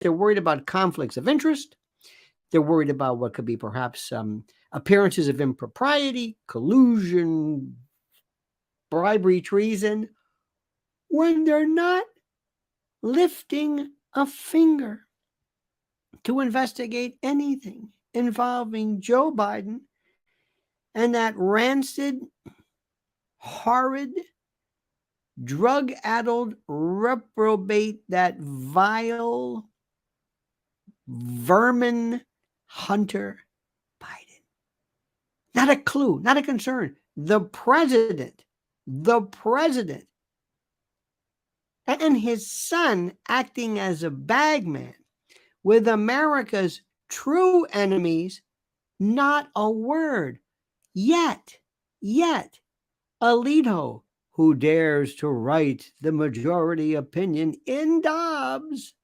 They're worried about conflicts of interest. They're worried about what could be perhaps appearances of impropriety, collusion, bribery, treason, when they're not lifting a finger to investigate anything involving Joe Biden and that rancid, horrid, drug-addled reprobate, that vile vermin Hunter Biden. Not a clue, not a concern. The president and his son acting as a bagman with America's true enemies, not a word. Yet, Alito, who dares to write the majority opinion in Dobbs,